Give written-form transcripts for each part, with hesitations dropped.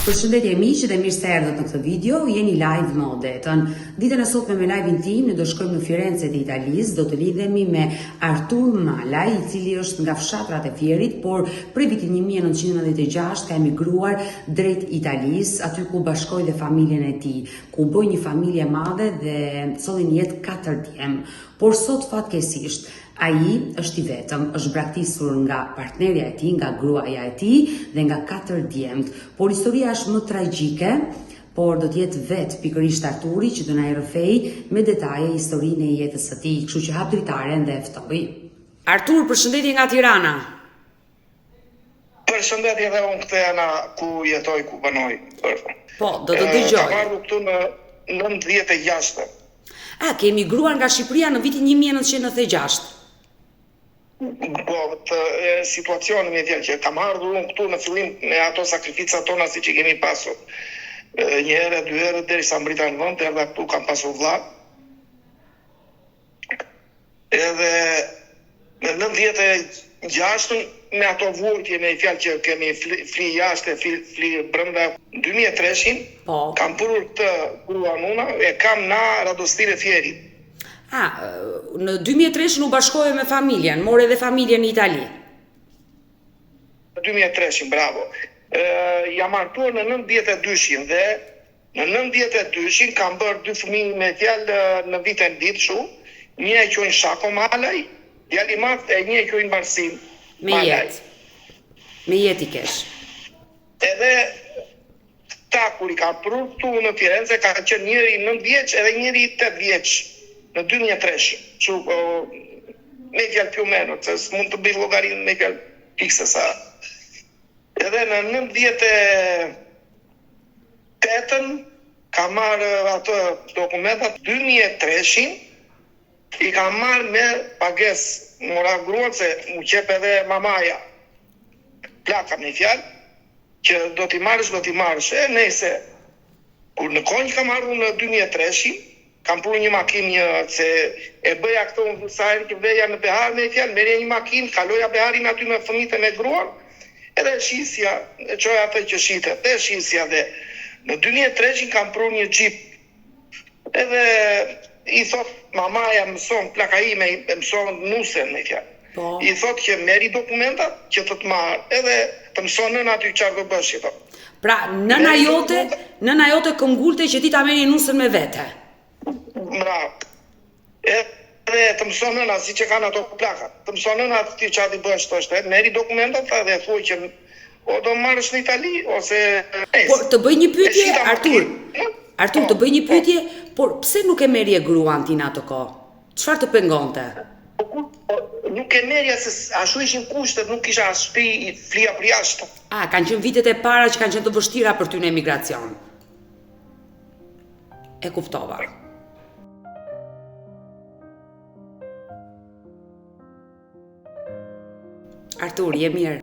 Përshëndetje miq dhe mirë se erdhët në këtë video, jeni live me Odetën. Ditën e sotme me live-in tim ne do shkojmë në Firenze të Italisë, do të lidhemi me Artur Malaj, i cili është nga fshatrat e Fierit, por prej vitit 1996 ka emigruar drejt Italisë, aty ku bashkoi dhe familjen e tij, ku boi një familje e madhe dhe sollin jetë 4 djem. Por sot fatkeqësisht ai është i vetëm, është braktisur nga partnerja e tij, nga gruaja e tij dhe nga 4 djemt. Por historia është më tragjike, por do të jetë vetë pikërisht Arturi që do na rrëfej me detaje historinë e jetës së tij, kështu që hap dritaren dhe e ftoj. Artur, përshëndetje nga Tirana. Përshëndetje dhe unë këtë jana ku jetoj, ku banoj. Po, do të dëgjoj. Kam ardhur këtu në 96. Ke emigruar nga Shqipëria në vitin 1996. Po, situacioni më vjen që kam ardhur unë këtu në fillim me ato sakrificat tona siç i kemi pasur. Një herë, 2 herë derisa mbrita në vend, erdha këtu, kam pasur vlla. Edhe në 96 me ato vujtje me fjalë që kemi fli jashtë, fli brenda 2003-shin, kam purur këtë gruan una, e kam na radostire Fierit. Në 2003 u bashkoi me familjen, more edhe familjen në Itali. Në 2003, bravo. Jam martuar në 92-shin dhe në 92-shin kam bërë 2 fëmijë me fjalë në vitën ditë shu, një e quajnë Shako Malaj, djali i madh e një e quajnë Marsin Malaj. Me jetë i kesh. Edhe ta kur i ka prur këtu në Firenze ka qenë njëri 9 vjeç edhe njëri 8 vjeç. Në 2003, që me fjalë più meno, që mund të bëj llogarinë me fjalë fikse sa. Edhe në 98-ën ka marrë ato dokumentat, 2003-shin i ka marrë me pagesë, mora gruan se mu qep edhe mamaja. Plaka me fjalë, që do t'i marrësh, e nejse. Kur në konjë ka marrë në 2003-shin, kam pru një makinë se e bëja këto në Vusajnë që veja në Behar me fjalë, merja një makinë, kaloja Beharin aty me fëmijët e me gruan, edhe shisja, e qoja atë që shitet, dhe shisja dhe. Në 2003 kam pru një gjip, edhe i thot mamaja mëson, plaka ime mëson nusen me fjalë. I thot që meri dokumentat që të marrë, edhe të mëson në aty qarë do bëshi. Pra, nëna jote këngulte që ti ta meri nusen me vete. Bravo. Edhe të mëson nëna si që kanë ato plakat. Të mëson nëna ti që ati bësh të është. Meri dokumentat dhe thuj që o do marrësh në Itali, ose... Por të bëj një pyetje, Artur, të bëj një pyetje, por pse nuk e merje gruan ti në ato kohë? Çfarë të pengonte? Nuk e merja se ashtu ishin kushtet, nuk isha as shtëpi flia për jashtë. Kanë qenë vitet e para që kanë qenë të vështira për ty në emigracion. E kuptova. Artur, je mirë.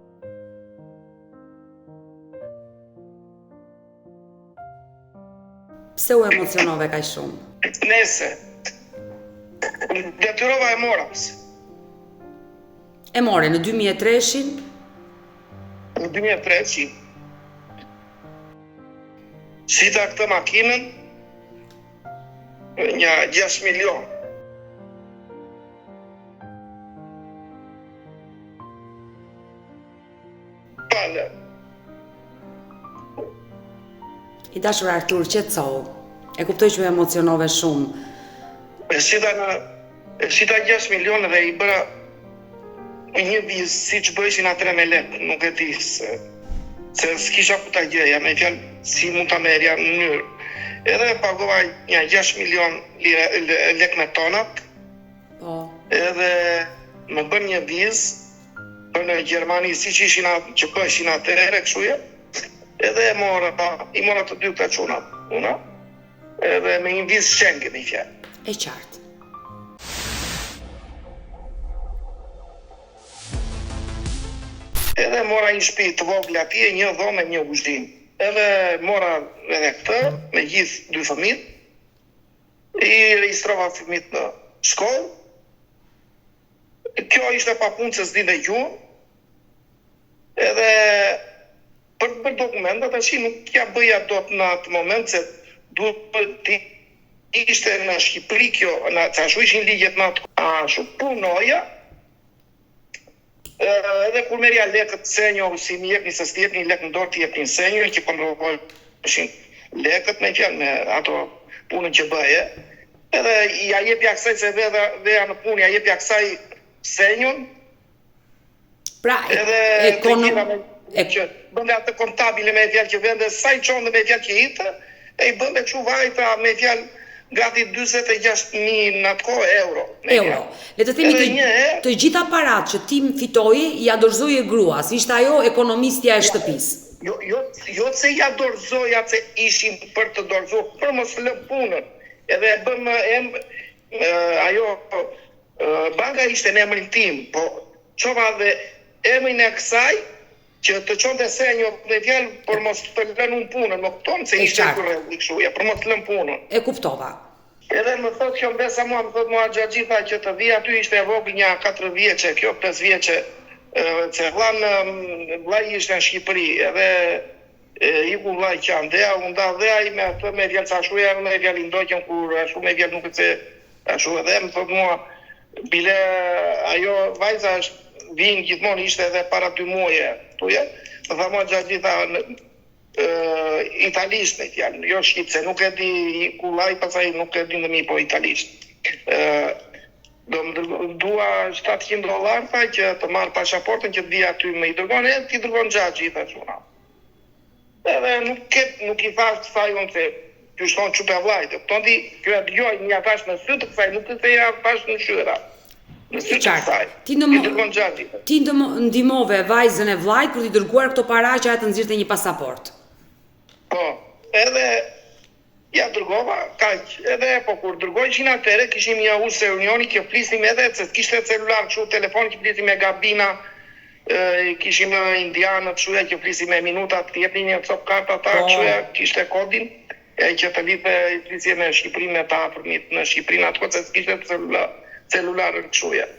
Pse u emocionove kaq shumë? Nese. Detyrova e mora. E more në 2003-shin? Në 2003-shin. Shita këtë makinën, një 6 milion. Pale. I dashur Artur, qetësohu. E kuptoj që u emocionove shumë. E shita 6 milion dhe i bëra një vizë si që bëjshin atre me lek, nuk e di se s'kisha ku ta gjeja, me fjalë si mund ta merja në mënyrë. Edhe pagova një 6 milion lek me tonat, edhe më bën një vizë për në Gjermani, si që ishin që bëshin atëhere, këshuje, edhe i mora të 2 këta qunat, edhe me një vizë Schengen i fjalë. E qartë. Edhe mora një shtëpi të vogël atje, një dhomë, një kuzhinë. Edhe mora edhe këtë, me gjithë 2 fëmijët, i regjistrova fëmijët në shkollë. Kjo ishte pa punë se s'dinte gjuhën. Edhe për për dokumentat, tash nuk ja bëja dot në atë moment, se duhet ishte në Shqipëri kjo, që ashtu ishin ligjet në atë, ashtu punoja, edhe kur merja lekët senjo, si mi jep një se s'ti jep një lek në dorë, t'i jep një senjo, që kontrolojshin lekët me fjalë me ato punën që bëje, edhe ja jepja kësaj se veja në punë, ja jepja kësaj senjon, pra, që bënde atë kontabile me fjalë që vende, sa i qonë dhe me fjalë që hitë, e i bënde këshu vajta me fjalë gati 26.000 në atë kohë euro. Le të themi të gjitha parat që ti fitoji, ja dorëzoje gruas, ishte ajo ekonomistja e shtëpisë. Jo se ja dorëzoja se ishim për të dorëzohë, për mos lë punën. Edhe bëm ajo banka ishte në emrin tim, po qova dhe emrin e kësaj që të qonte senjo me fjalë për mos të lënë unë punën, më kupton se ishte kurrë kështu, për mos të lënë punën. E kuptova. Edhe më thotë kjo mbesa mua, më thotë mua Xhaxhita që të vi aty ishte e vogël një 4 vjeçe, kjo 5 vjeçe, që vllai ishte në Shqipëri, edhe iku vllai qandea, u nda dhe ai me atë me fjalë ashtu janë me fjalë ndoqën kur ashtu me fjalë nuk e se ashtu edhe më thotë mua bile ajo vajza vinë gjithmonë ishte edhe para 2 muaje, tuje. Më tha mua Xhaxhita italisht me fjalë, jo shqipse, nuk e di kullaj, pasaj nuk e di në mi, po italisht. Do më dua $700 tha që të marrë pasaportën që të vija aty më i dërgon, e ti dërgon Xhaxhita shuna. Edhe nuk i thash të thaj unë se që shtonë që për vlajtë, këton ti kjo e dëgjoj një atash në sytë të kësaj, nuk të se ja atash në shyra. Në sytë të kësaj, ti dërgon Xhaxhita. Ti ndimove vajzën e vlajt për t'i dërguar këto para që atë nëzirte një pasaport. Po, edhe ja dërgova, kaq, edhe po kur dërgojshin atëre, kishim një usë reunioni, kjo flisim edhe, se kishte celular kështu, telefon, që flisim me Gabina, kishim indianët, këshuja, që flisim me minutat, t'jepni një cop karta ta, këshuja, kishte kodin, që të lipe flisje me Shqipërinë me ta afërmit në Shqipërinë, atë kohë se kishte celular këshuja.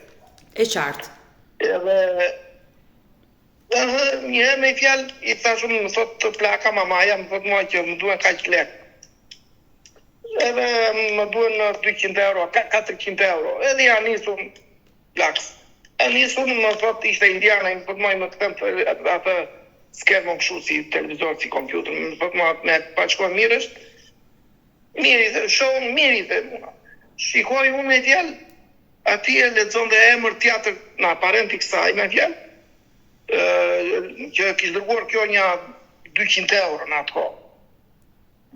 E qartë. Edhe një herë me fjalë, i thashun, më thot të plaka mamaja, më thot mua që më duhen kaq lek. Edhe më duhen 200 euro, 400 euro. Edhe ja nisum plaks. E nisum, më thot ishte indiana, më thot mua më të them atë skermon kështu si televizor, si kompjuter, më thot mua me paqkoj mirësh. Mirë, shohën mirë dhe mua. Shikoj unë me fjalë, ati e lexonte emër teatr në aparent i kësaj me fjalë. Që kishë dërguar kjo një 200 euro në atë kohë.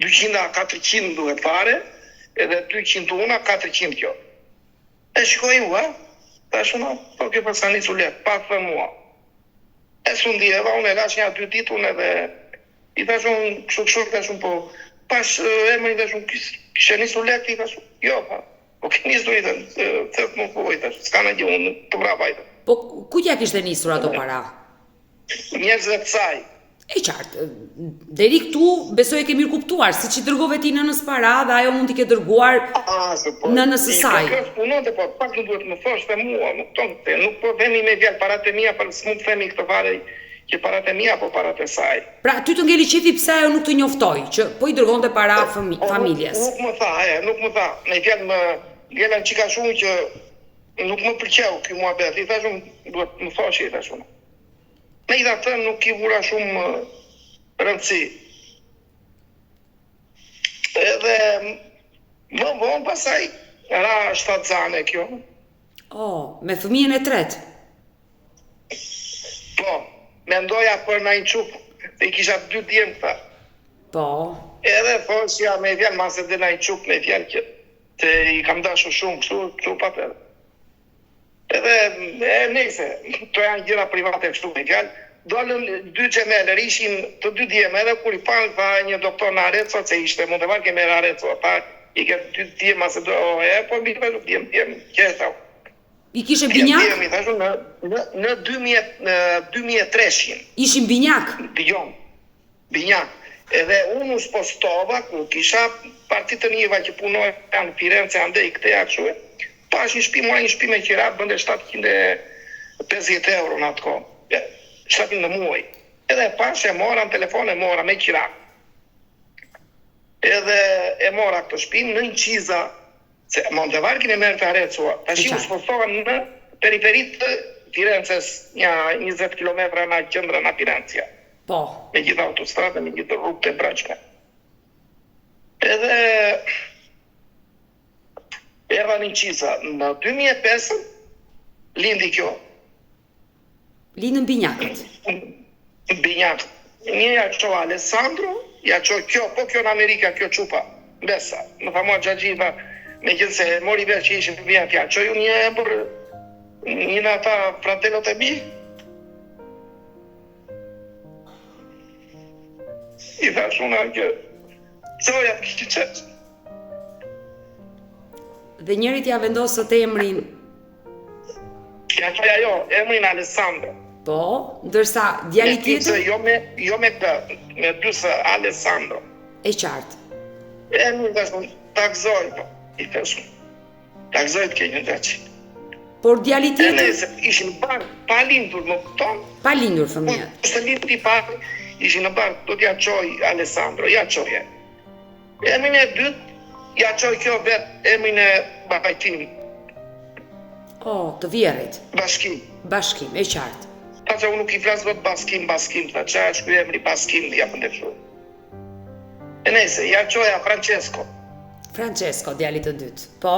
200 a 400 duhet fare, edhe 200 una, 400 kjo. E shikoj mua, tashuna, po kjo përsa një sulet, pa të mua. E së ndjeva, unë e lash një 2 ditë, unë edhe, i tashun, kështu, tashun, po, pas emrin tashun, kështë një sulet, i tashun, jo, pa, po këtë një sulet, të më povoj, tashun, s'ka në gjë, unë të brabajtë. Po, ku t'ja kishte nisur ato para? Njerëzve të saj. E qartë, deri këtu besoj e ke mirë kuptuar, si që dërgove ti nënës para dhe ajo mund t'i ke dërguar nënës së saj. Kjo punonte, po, pak nuk duhet më thosh të mua, nuk po vemi me fjalë parat e mia, për s'mund të themi këtë fare që parat e mia, po parat e saj. Pra, ty të ngeli qefi pse ajo nuk të njoftoj, që po i dërgonte para familjes. Nuk më tha, me fjalë më ngelen qika shumë që nuk më pëlqeu ky muhabet, i thashun duhet më thosh i thashun. Me i da thënë nuk i vura shumë rëndësi. Edhe më vonë pasaj ra shtatzane kjo. Me fëmijën e tretë? Po, mendoja për në inqup, se i kisha 2 djemë këta. Po. Edhe thosja me fjalë, mase dhe në inqup me fjalë që i kam dashur shumë kështu pat edhe. Edhe nëse, to janë gjëra private kështu me fjalë, dolën 2 xhemelër, ishin të 2 djemë, edhe kur i panë tha një doktor në Arezzo, se ishte mund të varke me Arezzo, tha i ke 2 djemë, se do po mbi të djemë, qesa. I kishe binjak? Djemë, i thashu në 2300. Ishin binjak? Binjak. Edhe unë u spostova, ku kisha partit të njëva që punoj në Firenze, ande i këte akshuë, pash një shpi, mua një shpi me qirat, bënde 750 euro në atë kohë. 700 në muaj. Edhe pas e mora në telefon, e mora me qirak. Edhe e mora këtë shpinë në Inciza, se Montevarkin e merë të arecua. Ta shi u spostohen në periferit të Firences, një 20 km në qendra në Firencia. Po. Me gjitha autostrate, me gjitha rrugë të braqme. Edhe erdha në Inciza. Në 2005 lindi kjo. Lindën binjakët. Binjakët. Një ja qo Alessandro, ja qo kjo, po kjo në Amerika, kjo qupa. Besa. Më tha mua Gjagjiva, me gjithë se mori veç që ishim për binjakët, ja qo ju një ebër, një në ata fratelot e mi. I tha shuna kjo, qoja të kështë qëtë. Dhe njerit ja vendosët emrin. Ja qoja jo, emrin Alessandro. Po, ndërsa djali tjetër? Jo me dysë Alessandro. E qartë. E në të shumë, takzoj, po, i të shumë. Takzoj të kenjë të që. Por djali E tjetër? nëse ishin në bankë, pa lindur më këton. Pa lindur fëmijët. Së lindur i parë, ishin në bankë, do t'ja qoj Alessandro, ja qoje. Emrin e dytë, ja qoj kjo vetë emrin e babajtim, Të vjerit. Bashkim. Bashkim, e qartë. Ta që unë nuk i flasë vetë Baskim, ta që është kjo emri Baskim, ja për ndërshur. E nëse, ja qoja Francesco. Francesco, djali të dytë. Po?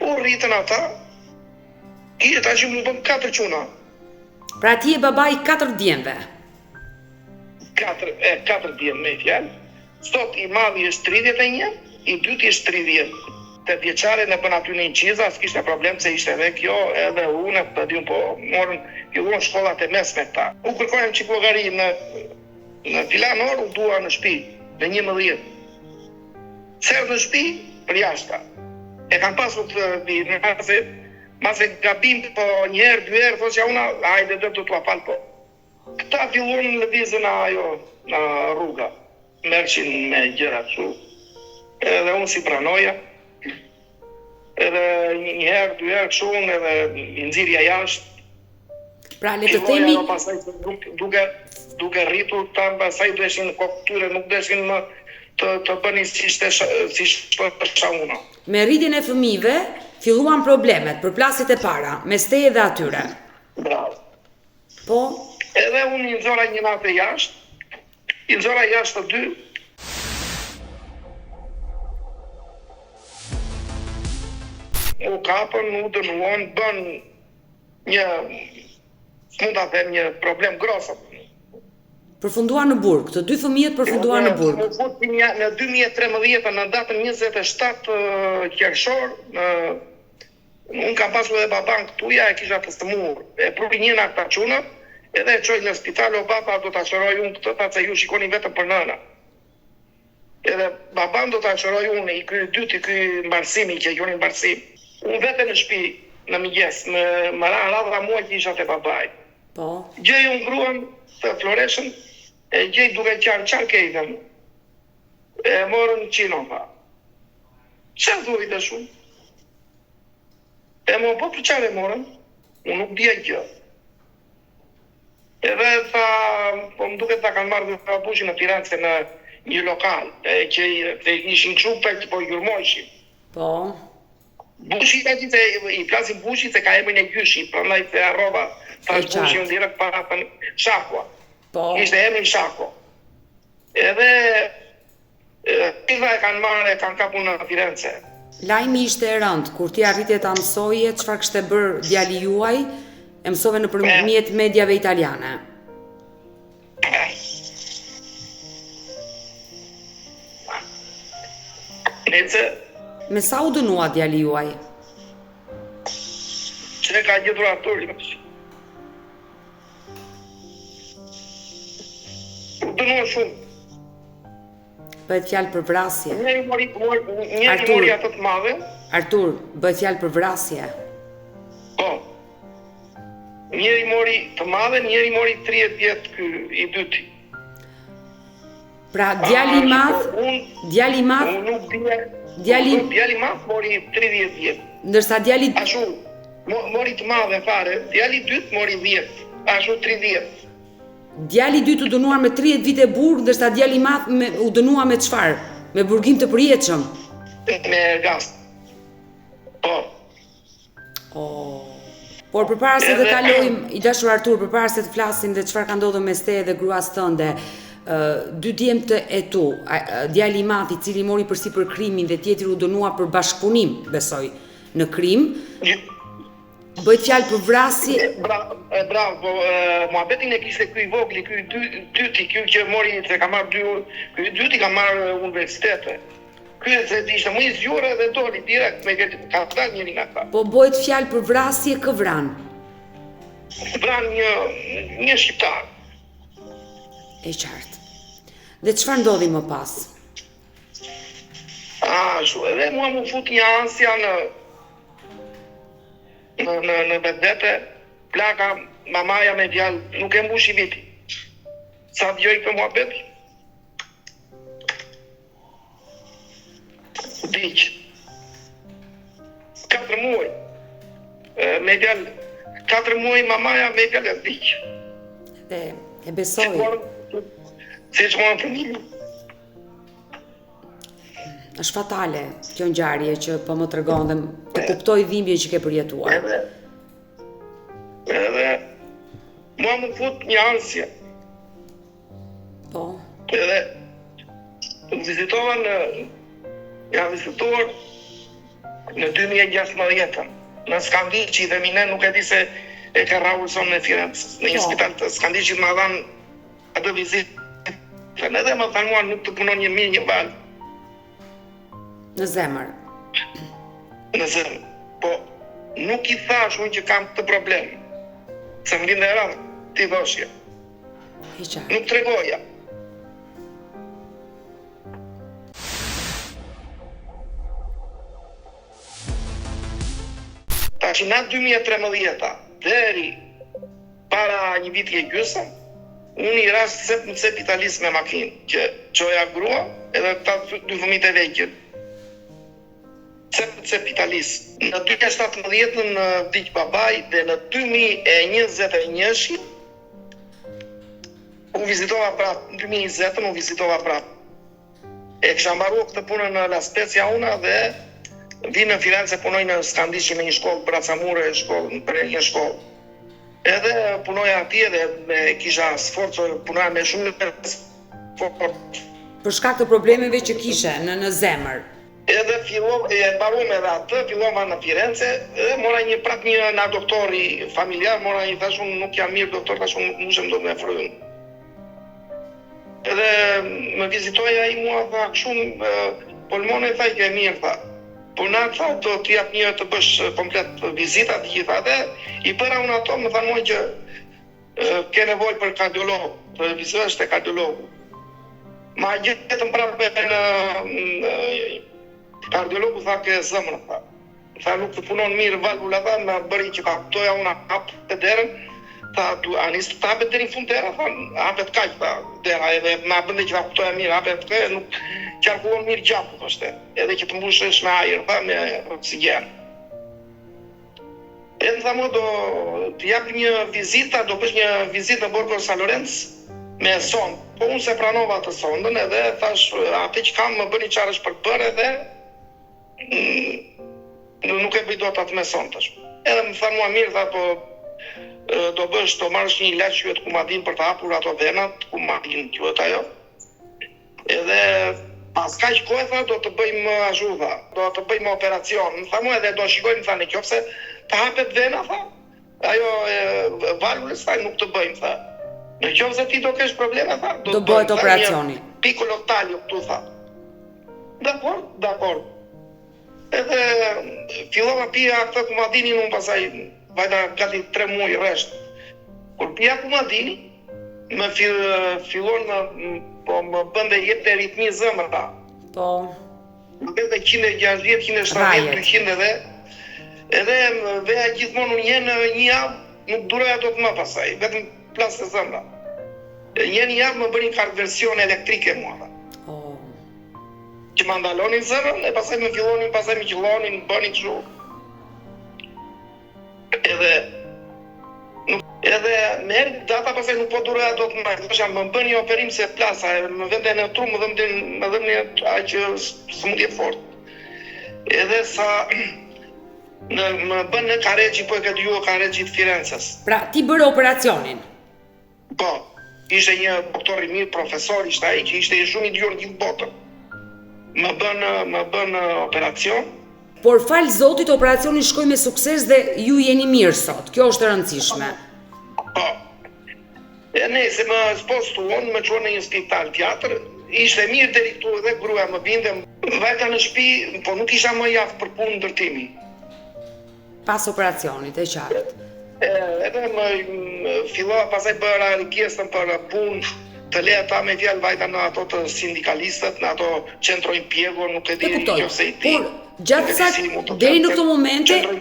U rritën ata, i ta që më bëm 4 quna. Pra ti e babaj 4 djemve. 4 djemë me fjallë. Sot i madhi është 31, i dyti është 30. Të vjeqare në bën aty në Inciza, s'kishte problem se ishte edhe kjo, edhe unë, të diun po, morën, filluan shkollat e mesme këta. U kërkojmë që llogari në Filanor, u dua në shtëpi, në 11. Serdë në shtëpi, për jashta. E kam pasur të mase gabim, po njerë, 2 herë, thosja una, hajde dhe të t'ua falë po. Këta filluan në lëvizën në rruga, merqin me gjëra kështu, edhe unë si pranoja, edhe një herë, 2 herë kështu, edhe i nxirja jashtë. Pra le të themi, Pastaj duke rritur tam, pastaj duheshin këtyre, nuk duheshin më të bënin si shtë una. me rritjen e fëmijëve, filluan problemet për plasit e para, mes teje dhe atyre. Bravo. Po? Edhe unë i nxora një natë jashtë, i nxora jashtë të 2. U kapën, u dënuon, bën një, mund ta them, një problem grosë. Përfunduan në burg, të 2 fëmijët përfunduan në burg. Në 2013, në datën 27 qershor, unë kam pasur edhe baban këtuja, e kisha të stëmur. E prupi një nga këta qunët, edhe e qoj në spital, o baba do t'a qëroj unë këtë, ta që ju shikoni vetëm për nëna. Edhe baban do t'a qëroj unë, i kry dyti, kry mbarsimi, që i kjoni mbarsim. Unë vete në shpi, në mëgjes, më radha muaj që isha të babaj. Po? Gjej unë gruan të Floreshën, e gjej duke qarë kejtën. E morën qinon, pa. Qarë duhe i të shumë? E më po për qarë e morën, unë nuk dhja gjë. Edhe tha, po më duke ta kanë marrë dhe ta bushin në Firenze në një lokal, që ishin këshu për të po jurmojshin. Po? Bushi i plasin bushi se ka emrin e gjyshi, prandaj se arroba tash bushin direkt para të Shakua. Po? Ishte emrin Shako. Edhe tira e kanë marrë, kanë kapur në Firenze. Lajmi ishte e rëndë, kur ti arritje ta mësoje, çfarë kishte bërë djali juaj, e mësove nëpërmjet mediave italiane. Nece, Me sa u dënua djali juaj? që ka gjetur atur, u dënua shumë. Bëhet fjalë për vrasje. Njëri mori atë të madhe. Artur, bëhet fjalë për vrasje. Po. Njëri mori të madhe, njëri mori 30 vjetë ky i dyti. Pra djali i madh, djali i madh, Unë nuk dhja. Djali i madh mori 30 vjetë. ndërsa djali Ashtu, mori të madhe fare, djali i dytë mori 10. ashtu 30. Djali i dytë u dënuar me 30 vite burg, ndërsa djali i madh u dënua me çfarë? Me burgim të përjetshëm. Me gas. Po. Por përpara se të kalojmë, i dashur Artur, përpara se të flasim dhe çfarë ka ndodhur mes teje dhe gruas tënde, dy djemtë e tu, djali i madh i cili mori përsipër krimin dhe tjetri u dënua për bashkëpunim, besoj, në krim. Bëhet fjalë për vrasje. Bravo, po muhabetin e kishte ky i vogli, ky dyti, ky që mori se ka marrë ky dyti ka marrë universitete. Ky se ishte më i zgjuar dhe doli direkt me ka dalë njëri nga ata. Po bëhet fjalë për vrasje kë vran? Vran një shqiptar. E qartë. Dhe çfarë ndodhi më pas? Edhe mua më fut një ansja në vetvete, plaka mamaja me djalë nuk e mbushi viti. Sa dëgjoj këtë muhabet? Diq. 4 muaj. Me djalë 4 muaj mamaja me djalë diq. Dhe e besoj. Si që morën fëmijë. Është fatale kjo ngjarje që po më tregon dhe të kuptoj dhimbjen që ke përjetuar. Edhe mua më fut një ansje. Po. Edhe vizituar në 2016 në Skandiqi dhe mine nuk e di se e ka Raulson në Firenze. Në një spital të Skandiqit më dhanë atë vizitë. Edhe më thanë mua nuk të punon një mirë një valë. Në zemër. Në zemër. Po, nuk i thash unë që kam të problem. Se më vinde radhë, ti dhoshje. Nuk tregoja. Tash në 2013, deri para një viti e gjysëm, unë i rast se më capitalis me makinë, që qoja grua edhe ta 2 fëmijët e vegjël. Capitalis. Në 2017 në vdiq babaj dhe në 2021 u vizitova prapë, në 2020 u vizitova prapë. E kisha mbaruar këtë punën në La Spezia una dhe vi në Firenze punoj në Skandiqi me një shkollë braçamure, për një shkollë. Edhe punoja atje dhe kisha sforco, punoja me shumë për shkak të problemeve që kishe në zemër. Edhe e mbaruam edhe atë, fillova në Firenze, edhe mora prap nga doktori familjar, mora një thashun nuk jam mirë doktor, thashun nuk mushem do me frym. Edhe më vizitoja i mua, tha, shumë pulmone, tha, i ke mirë, tha. Po na tha, do t'i jap një të bësh komplet vizitat, gjitha dhe, i bëra unë ato, më tha mua që ke nevojë për kardiolog, të vizohesh te kardiologu. Ma gjetëm prapë në kardiologu tha ke zemrë, tha. Tha nuk të punon mirë valvula, tha, më bëri që ka kuptoja unë hapë të derën, tha, anis të hapet deri në fund dera, tha, hapet kaq, tha, dera, edhe më bënde që ka kuptoja mirë, hapet kaq, nuk qarkullon mirë gjapu, thoshte, edhe që të mbushesh me ajër, tha, me oksigen. Edhe tha, do të jap një vizita, do bësh një vizitë në Borgo San Lorenzo me sondë. Po unë se pranova të sondën edhe thash, atë që kam më bëni qarë është për bërë edhe nuk e bëj do të atë me sondë. Edhe më tha mua mirë, tha, po do bësh, do marrësh një ilaç që quhet Kumadin për të hapur ato venat, Kumadin quhet ajo. Edhe pas kaq kohë, tha, do të bëjmë ashtu, tha, do të bëjmë operacion. Më tha mua edhe do shikojmë, tha, nëse të hapet vena, tha, ajo valvulës, tha, nuk të bëjmë, tha. Në qoftë se ti do kesh probleme, tha, do bëhet operacioni. Piccolo taglio, këtu, tha. Dakor. Edhe fillova pija këtë Kumadinin, unë pasaj vajta gati 3 muaj rresht. Kur pija Kumadini, më fillon më bënde jetë të ritmi zemra. Po. Më bënde 160, 170, 200 edhe veja gjithmonë unë jenë një javë, nuk duroja do të më pasaj, vetëm plasë të zemra. Një javë më bërin kardversion elektrike mua. Që më ndalonin zemrën, e pasaj më fillonin, pasaj më qillonin, bënin kështu. Edhe me herë data pasaj nuk po duroja do të marrë. Thosha më bën një operim se plasa, më vende në tru, më dhëmë aq që s'mund jetë fort. Edhe sa më bën në Kareqi, po e ka dëgjuar Kareqi të Firences. Pra, ti bërë operacionin? Po, ishte një doktor i mirë, profesor, ishte ai që ishte shumë i dëgjuar në gjithë botën. Më bën operacion. Por fal Zotit, operacioni shkoi me sukses dhe ju jeni mirë sot. Kjo është e rëndësishme. Po. E ne se më spostuon, më çuan në një spital tjetër, ishte mirë deri këtu dhe gruaja më binte, vajta në shtëpi, po nuk isha më javë për punë ndërtimi. Pas operacionit, e qartë. Edhe më fillova pasaj bëra rikestën për punë të lehta me fjalë vajta në ato të sindikalistët, në ato qendro impiego, nuk e di nëse i di. Por gjatë sa deri në këto momente, qendro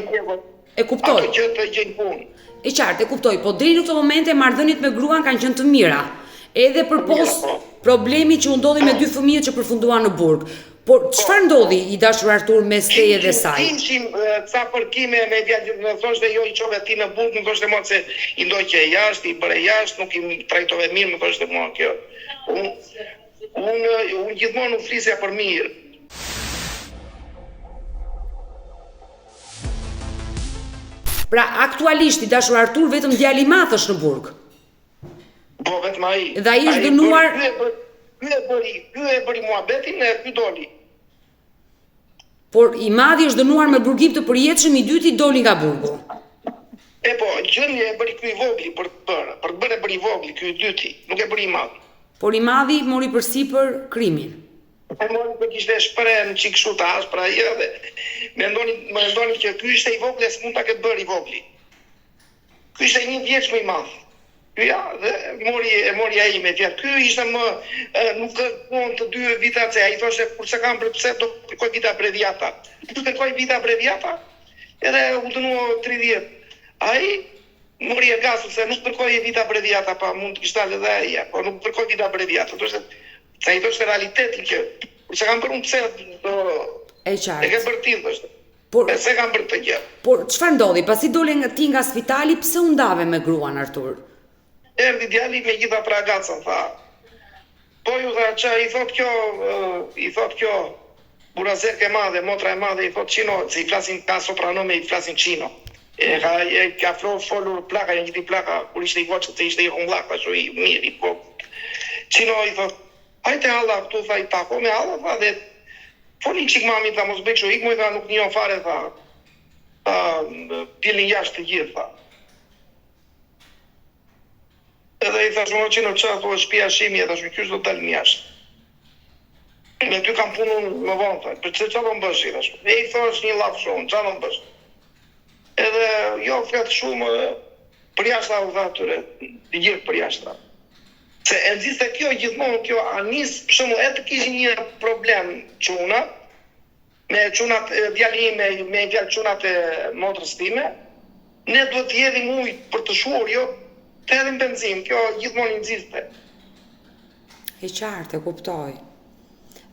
impiego. E kuptoj. Ato që të gjejnë punë. E qartë, e kuptoj, po deri në këto momente marrëdhëniet me gruan kanë qenë të mira. Edhe përpos problemi që u ndodhi me 2 fëmijët që përfunduan në burg. Por çfarë ndodhi i dashur Artur mes teje dhe saj? Ishim ca përkime me djalin, më thoshte jo i çove ti në burg, më thoshte mua se i ndoqe jashtë, i bëre jashtë, nuk i trajtove mirë, më thoshte mua kjo. Unë gjithmonë u flisja për mirë. Pra aktualisht i dashur Artur vetëm djali i madh është në burg. Po vetëm ai. Dhe ai është dënuar. Ky e bëri muhabetin e ky doli. Por i madhi është dënuar me burgim të përjetshëm, i dyti doli nga burgu. E po, gjënje e bëri ky i vogli për të bërë e bëri i vogli, ky i dyti, nuk e bëri i madh. Por i madhi mori përsipër krimin. E mori për kishte shpreh në çik kështu të ashpra, edhe mendoni që ky ishte i vogli, s'mund ta ketë bërë i vogli. Ky ishte 1 vjeç më i madh. Ja, dhe mori ai me fjalë. Ky ishte nuk kërkon të 2 vita se ai thoshte kurse kam për pse do kërkoj vita abreviata. Ky kërkoi vita abreviata, edhe u dënua 30. Ai mori e gasur se nuk kërkoi vita abreviata, pa mund të kishte edhe ai, po nuk kërkoi vita abreviata. Thoshte se ai thoshte realitetin që kurse kam bërë pse do e qartë. E ke bërë ti thoshte. Por pse kam bërë të gjë. Por çfarë ndodhi? Pasi dole ti nga spitali, pse u ndave me gruan Artur? Erdi djali me gjitha pra gacën, tha. Po ju tha që i thot kjo burazek e madhe, motra e madhe, i thot qino, se i flasin ka sopranome, i flasin qino. Ka folur plaka, janë gjithi plaka, kur ishte i voqët, se ishte i humblak, pashu i mirë, i po. Qino i thot, hajte Allah, këtu tha i tako me Allah, tha, dhe folin qik mami, tha, mos bëjkëshu, ik moj, tha, nuk një fare, tha, dilin jashtë të gjithë, tha. Edhe i thash më qino që ato shtëpia shimi, edhe thash qysh do të dalin jashtë. Me ty kam punun më vonë, tha, për që do më bësh, i thash. E i thash një lafë shumë, që do më bësh. Edhe jo fletë shumë, për jashtë u tha atyre, të gjithë për jashtë. Se e nxiste kjo gjithmonë, kjo anis, për shumë, e të kishin një problem quna, me qunat djali me djali qunat e motrës time, ne duhet të jedhim ujë për të shuar, jo të edhim benzin, kjo gjithmonë i nxiste. E qartë, e kuptoj.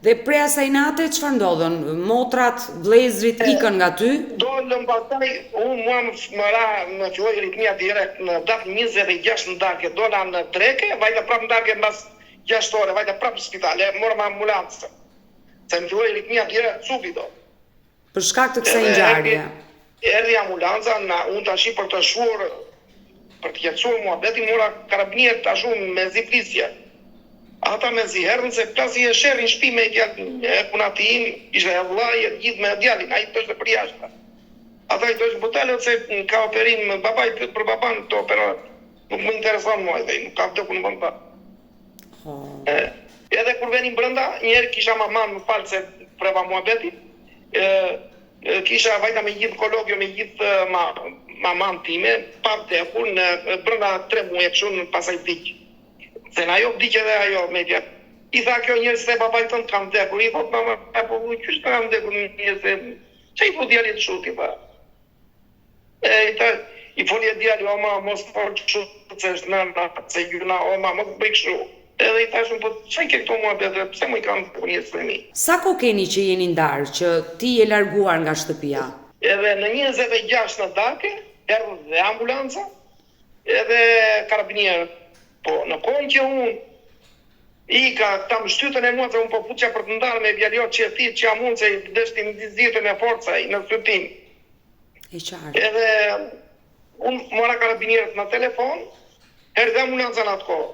Dhe prej asaj nate, çfarë ndodhën? Motrat, vllezrit ikën nga ty? Dolën pastaj, mua më filloi ritmia direkt në datë 26 në darkë, dola në dreke, vajta prapë në darkë mbas 6 ore, vajta prapë në spital, morëm ambulancë. Se më filloi ritmia direkt subito. Për shkak të kësaj ngjarje. Erdhi ambulanca, unë tash për të shuar, për të qetësuar muhabetin, mora karabinierët tash me ziflisje. Ata me zi herën se plasi e sherrin shtëpi me djalin e punatin, ishte e vllai gjithë me djalin, ai thoshte për jashtë. Ata i thoshin botale se ka operim, babai pyet për baban të operohet. Nuk më intereson mua ai, nuk ka vdekur në vend. Edhe kur venim brenda, një herë kisha maman, më fal se preva muhabetin. Kisha vajta me gjithë kolokjo, me gjithë maman time, pa vdekur në brenda 3 muaj kështu pasaj vdiq. Se na jo vdiq edhe ajo me djatë. I tha kjo njerëz se babai tënd kam vdekur. I thot mama, po çish kam vdekur njerëz se çai po djalit shuti pa. I foli djali, o ma mos fol kështu se është nëna, se gjuna, o ma mos bëj kështu. Edhe i thashun, po çai ke këto muhabete, pse më i kam njerëz të mi? Sa kohë keni që jeni ndarë, që ti je larguar nga shtëpia? Edhe në 26 në darkë, erdhë dhe ambulanca, edhe karabinierët. Po, në kohën që unë ta më shtytën e mua se unë po fuqja për të ndarë me vjaliot që e ti që jam unë se i deshti në dizitën e forca i në shtytim. Edhe unë mora karabinierët në telefon, erdhë ambulanca në atë kohë,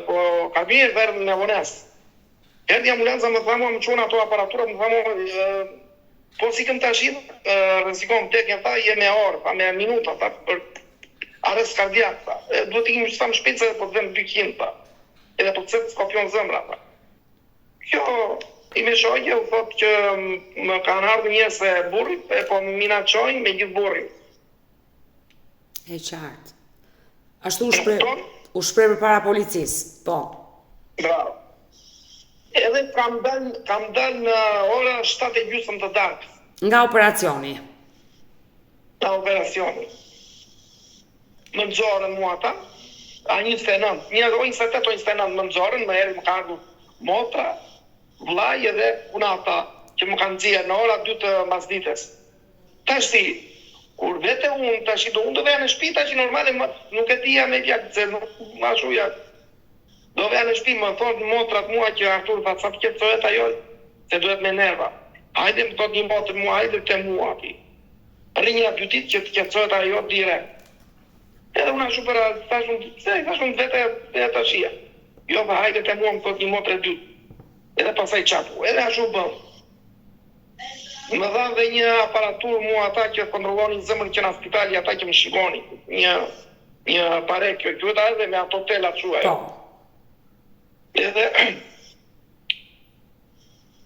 po karabinierët erdhë në vonesë. Erdhë ambulanca më tha mua më qonë ato aparatura, më tha mua, po si këm të ashim, rëzikon vdekjen, tha, je me orë, tha, me minuta, tha, për arrest kardiak, tha. Duhet ikim që sa më shpejt se po të vend 200, tha. Edhe po të cëtë skopion zëmra, tha. Kjo, i me shojke, u thot që më kanë ardhë njës e burrit, e po më minaqojnë me gjithë burrit. E qartë. Ashtu u shprej për para policisë, po. Bravo. Edhe kam dal në ora 7:30 të darkës. Nga operacioni? Nga operacioni. Më nëzorën mua ta, a 29, një o 28 o 29 më nëzorën, më eri më ka ardhur motra, vllai edhe punata që më kanë nxjerrë në ora 2 të masdites. Tashi, kur vete unë, tashi do unë do veja në shtëpi, tashi normale nuk e dija me vjakë, se nuk ma shuja. Do veja në shtëpi, më thonë motrat mua që Artur tha, sa të qetësohet ajo, se duhet me nerva. Hajde më thot një motrë mua, hajde të mua ati. Rinja 2 ditë që të qetësohet ajo direkt. Edhe unë ashu për thashun vete të shia. Jo, pa hajde të mua, më thot një motrë e 2. Edhe pasaj qapu, edhe ashu bëm. Më dhanë dhe një aparatur mua ata që kontrollonin zemrën që në spitali, ata që më shikoni. Një pare kjo, duhet edhe me ato telat quaj. Edhe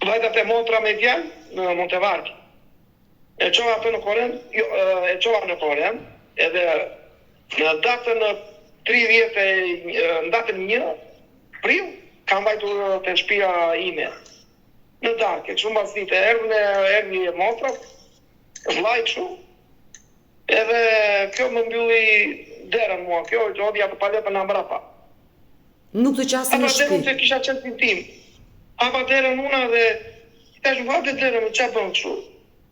vajtat e motra me vjallë në Montevarki. E qova ato në Koren, e qova në Koren, edhe në datën 30, në datën 1 prill, kam vajtur të shtëpia ime. Në darkë, kështu mbas dite, erdhi e motra, vllai kështu, edhe kjo më mbylli derën mua, kjo odhja të paletën në mbrapa. Nuk të qasë në shtëpi? Apa derën se kisha qenë tim. Apa derën una dhe, tash vate derën, qa bëm kështu?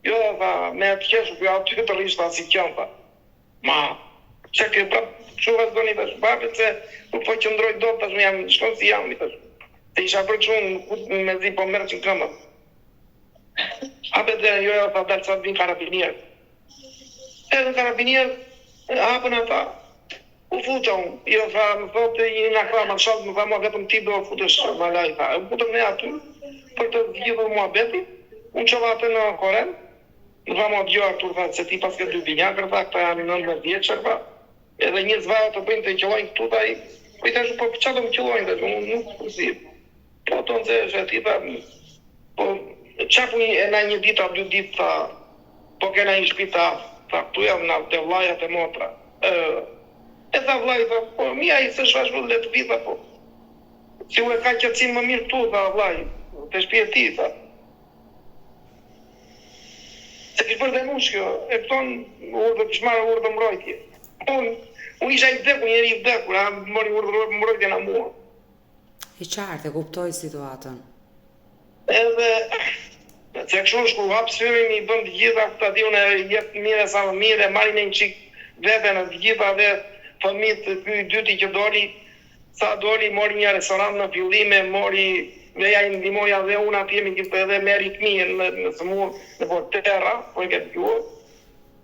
Jo, tha, me të qeshu, kjo aty të rishta si qënë, tha. Ma, që ke prap, kështu vazhdoni tash, babet se nuk po qëndroj do, tash me jam, shkon si jam, tash. Se isha për shumë me zi po mërë që në këmët. Hapet dhe jo tha dalë sa të vinë karabinierë. Edhe në karabinierë, hapën ata, u futa unë. Jo tha, më thotë, i nga kra më shalë, më tha mua vetëm ti do futesh më laj, tha. U futëm ne aty, për të gjithë mua beti, unë qova atë në Koren, më tha mua djo Artur, tha, se ti pas ke 2 binjakër, tha, këta janë 19 vjeqër, tha. Edhe një zvajë të bëjnë të qëllojnë këtu, tha, po i tash, po qa do më qëllojnë, tha, unë nuk përsi. Po të nëzë, ti tha, po qapu e na 1 ditë a 2 ditë, tha, po kena i shpita, tha, këtu jam në të vlajat e motra. E tha vlaj, tha, po mija i se shashtu dhe të vita, po. Si u e ka qëtësim më mirë tu, tha, vlaj, të shpje ti, tha. Se kishë bërë dhe mushkjo, e pëton urdhë, kishë marë urdhë mbrojtje. Unë isha i vdekur, njeri i vdekur, a mori urdhë mbrojtje në mua. I qartë, e kuptoj situatën. Edhe, se kështu shku hapë syrin, i bëm të gjitha, këta di unë e jepë mire sa më mire, marin e një qikë vete në të gjitha dhe fëmit të këj dyti që doli, sa doli, mori një restorant në fillime, mori, veja i ndimoja dhe unë atë jemi gjithë edhe me ritmije në sëmur, në Portera, po e këtë gjuhë,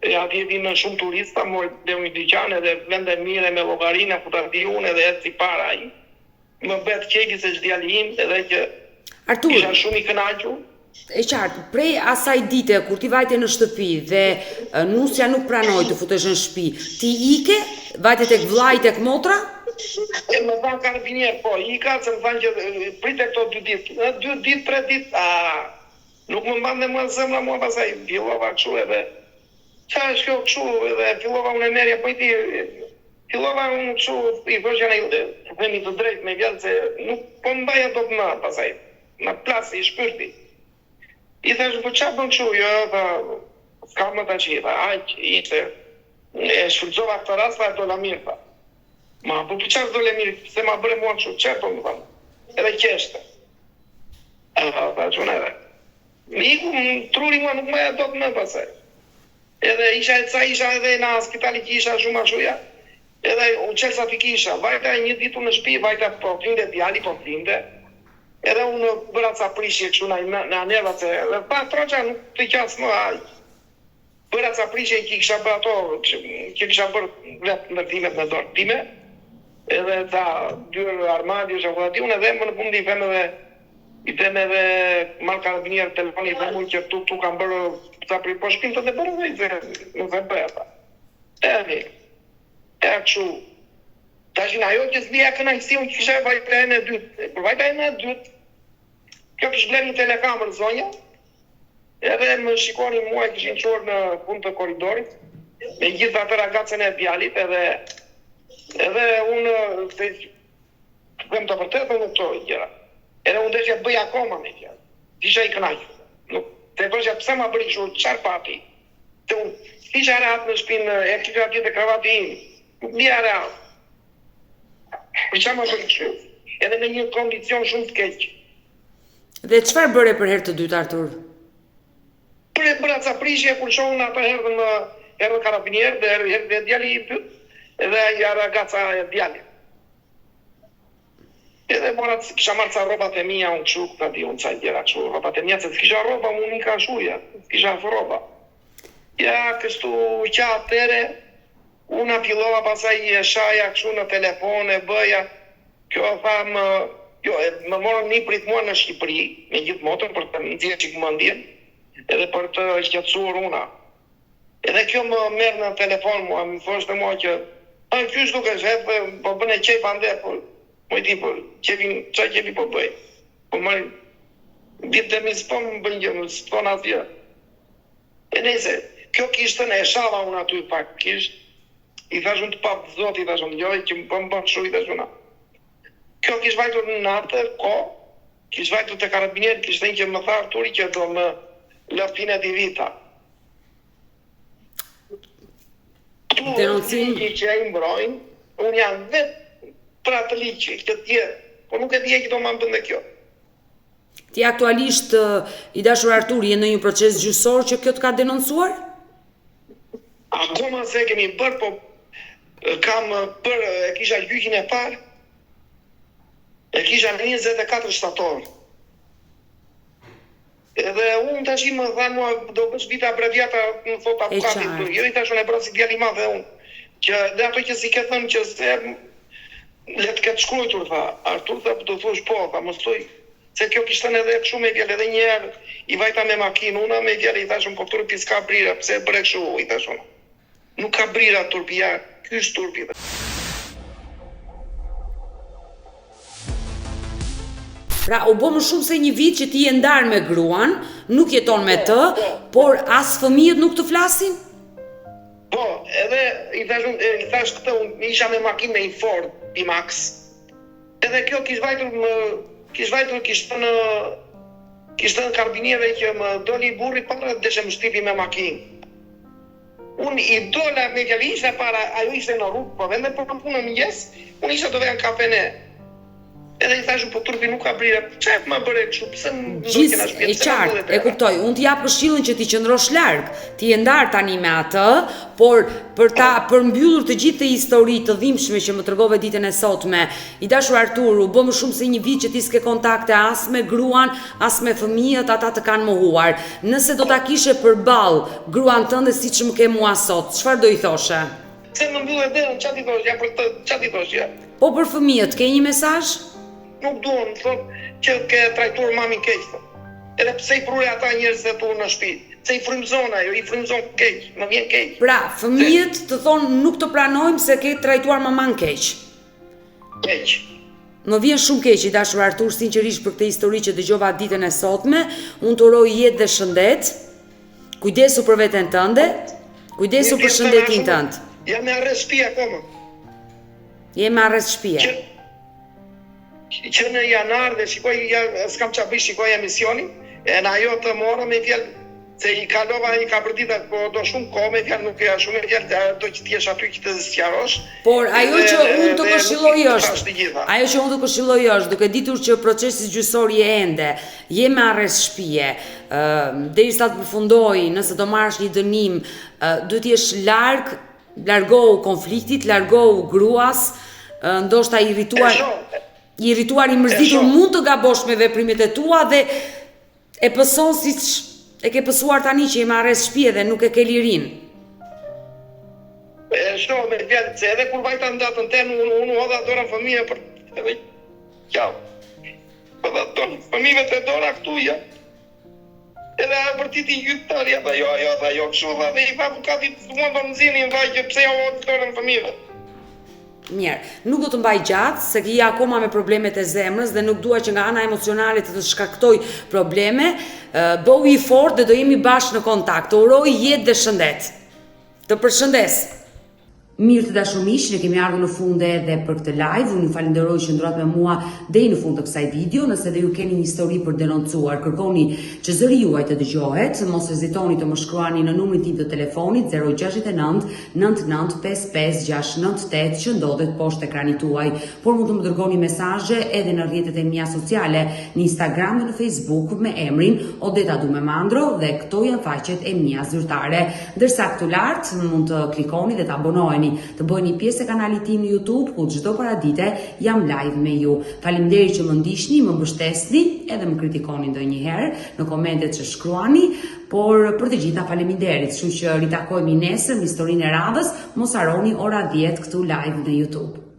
e atë jeti në shumë turista, mori dhe unë i dyqane dhe vende mire me logarina, ku të ati unë edhe e si para i. Më betë qeki se që djali im, edhe që Artur, isha shumë i kënaqur. E qartë, prej asaj dite, kur ti vajte në shtëpi dhe nusja nuk pranoj të futesh në shtëpi, ti ike, vajte tek vllai tek motra? E më thanë karabinier, po, ika, se më thanë që prite këto 2 ditë. 2 ditë, 3 ditë, nuk më mbande mua zemra mua pasaj, fillova kështu edhe. Qa është kjo kështu edhe fillova unë e merja, po i ti... Fillova unë kështu, i thoshja në themi të drejt me vjallë, se nuk po mbaja do të më pasaj, në plasë i shpyrti. I thash, po qa bën kështu, jo, tha, s'ka më të qi, tha, aq, ishte, e shfrytëzova këtë rast, tha, dola mirë, tha. Ma, po qa dola mirë, se ma bëre mua kështu, që po më thamë, edhe qeshte. Tha, që në edhe. Me iku, truri mua nuk më do të më pasaj. Edhe isha edhe në spitali që isha shumë ashuja. Edhe u qelsa të kisha. Vajta një ditu në shtëpi, vajta po flinte djali, po flinte. Edhe unë bëra ca prishje kështu në nervat se edhe pa troqa nuk të qas më aj. Bëra ca prishje që kisha bërë ato, që kisha bërë vetë ndërtimet në dorë time. Edhe ta dyrë armadjo që vëllati unë edhe më në fundi i them edhe marrë karabinierë telefoni i them që tu kam bërë ca pri po shpinë të bërë dhe nuk e bëja ta. E kështu. Tashin ajo që s'bija kënaqësi unë kisha vajtajnë e dytë. Për vajtajnë e dytë, kjo kishë bler një telekamer zonja, edhe më shikoni mua e kishin qorë në fund të koridorit, me gjithë atë ragacën e djalit, edhe unë të them të vërtetë në këto gjëra. Edhe unë desha bëj akoma me tja. Isha i kënaqur. Nuk të vëshja pse ma bëri kështu, çfarë pati? Të unë isha rehat në shpinë, e kisha atje të kravati im. Nuk bia rehat. Për çfarë ma bëri kështu? Edhe në një kondicion shumë të keq. Dhe çfarë bëre për herë të dytë, Artur? Bëra ca prishje kur shohun atë erdhën karabinierë dhe erdhi djali i dytë, edhe ja ragaca e djalit. Edhe kisha marrë ca rrobat e mia unë kështu, ta di unë ca gjëra kështu, rrobat e mia se s'kisha rroba, unë i ka shuja, s'kisha rroba. Ja, kështu qa atere, unë fillova pasaj e shaja kështu në telefon e bëja, kjo tham, më morën një prit mua në Shqipëri, me gjithë motën për të nxjerrë çik mendjen, edhe për të shqetësuar una. Edhe kjo më merr në telefon mua, më thoshte mua që, "Kysh dukesh, po bën e qejf ande, po moj ti po, çfarë qefi po bëj? Po marr ditë mi s'po më bën gjë, s'po në atje." E nëse, kjo kishte në shava unë aty pak, i thash unë të papë zoti, i thash unë, jo, që më bën shu, i thash unë. Kjo kish vajtur në atë ko, kish vajtur të karabinierë, kish thënë që më tha Arturi që do më lë fine di vita. Denoncim që e i mbrojnë, unë janë vetë për atë liqë, këtë tjerë, po nuk e dhje që do më bënde kjo. Ti aktualisht, i dashur Artur, je në një proces gjyqësor që kjo të ka denoncuar? Akoma se kemi bërë, po kam bërë, e kisha gjyqin e parë, e kisha në 24 shtator. Edhe unë tash më thanë mua, do bësh vita abreviata, më thot avukatit, jo i tash unë e bërë si djali i madh dhe unë, që dhe ato që si ke thënë që se le të ketë shkruajtur, tha, Artur, tha, do thush po, tha, mos thuj, se kjo kishtën edhe kështu me vjellë, edhe një herë i vajta me makinë, una me vjellë, i thashun, po turpi s'ka brira, pse bëre kështu, i thashun. Nuk ka brira turpi, ja, ky është turpi. Pra, u bë më shumë se një vit që ti je ndarë me gruan, nuk jeton me të, por as fëmijët nuk të flasin? Po, edhe i thash këtë, unë isha me makinë me i Ford, Pimax. Edhe kjo kishtë në karabinierëve që më doli i burri para dhe deshe më shtipi me makinë. Unë i dola me gjalli ishte para, ajo ishte në rrugë, po vende për punë në mëngjes, unë ishte të veja në kafene. Edhe i thashu, po turpi nuk ka brira, çfarë më bëre kështu, pse më do të kesh e qartë, e kuptoj, unë t'i jap këshillën që ti qëndrosh larg, ti je ndar tani me atë, por për ta përmbyllur të gjithë historitë të dhimbshme që më tregove ditën e sotme, i dashur Artur, u bë më shumë se një vit që ti s'ke kontakte as me gruan, as me fëmijët, ata të kanë mohuar. Nëse do ta kishe përballë gruan tënde siç më ke mua sot, çfarë do i thoshe? Se më mbyllet derën, çfarë i thosh, ja për të, çfarë i thosh, ja? Po për fëmijët, ke një mesazh? Nuk duon, thot që ke trajtuar mamin keq. Edhe pse i prure ata njerëz të tu në shtëpi, se i frymzon ajo, i frymzon keq, më vjen keq. Pra, fëmijët të thonë nuk të pranojmë se ke trajtuar maman keq. Keq. Më vjen shumë keq, i dashur Artur, sinqerisht për këtë histori që dëgjova ditën e sotme. Unë të uroj jetë dhe shëndet. Kujdesu për veten tënde, kujdesu për shëndetin tënd. Jam me arrest shtëpi akoma. Je me arrest shtëpie. Që në janar dhe shikoj, s'kam qa bëj, shikoj emisionin, e në ajo të mora me vjellë, se i kalova i ka përdita, po do shumë kohë me fjalë, nuk e shumë e fjalë, do që t'jesh aty që të sqarosh. Por ajo që unë të këshilloj është, duke ditur që procesi gjyqësor je ende, je me arrest shtëpie, derisa të përfundoj, nëse do marrësh një dënim, duhet të jesh largohu konfliktit, largohu gruas, ndoshta i irrituar, i mërzitur, mund të gabosh me veprimet e tua dhe e pëson siç e ke pësuar tani që je me arrest shtëpie dhe nuk e ke lirin. Shoh me fjalë se edhe kur vajta ndatën ten, unë hodha dorën fëmijë për edhe qau. Po dha dorën fëmijëve të dora këtu ja. Edhe për ti gjyqtari apo jo kështu dhe i tha avokatit mund të nxinin vaj që pse jo dorën fëmijëve. Mirë, nuk do të mbaj gjatë, se ki akoma me problemet e zemrës dhe nuk dua që nga ana emocionale të shkaktoj probleme, bëu i fort dhe do jemi bashkë në kontakt. Të uroj jetë dhe shëndet. Të përshëndes. Mirë të dashur miq, ne kemi ardhur në fund edhe për këtë live. Unë ju falenderoj që ndroat me mua deri në fund të kësaj video. Nëse dhe ju keni një histori për denoncuar, kërkoni që zëri juaj të dëgjohet. Mos hezitoni të më shkruani në numrin tim të telefonit 069 99 55 698 që ndodhet poshtë ekranit tuaj. Por mund të më dërgoni mesazhe edhe në rrjetet e mia sociale, në Instagram dhe në Facebook me emrin Odeta Dumemandro dhe këto janë faqet e mia zyrtare. Ndërsa këtu lart mund të klikoni dhe të abonoheni, të bëni pjesë e kanalit tim në YouTube, ku çdo paradite jam live me ju. Faleminderit që më ndiqni, më mbështesni, edhe më kritikoni ndonjëherë në komentet që shkruani, por për të gjitha faleminderit. Kështu që ritakojmë nesër me historinë e radhës, mos harroni ora 10 këtu live në YouTube.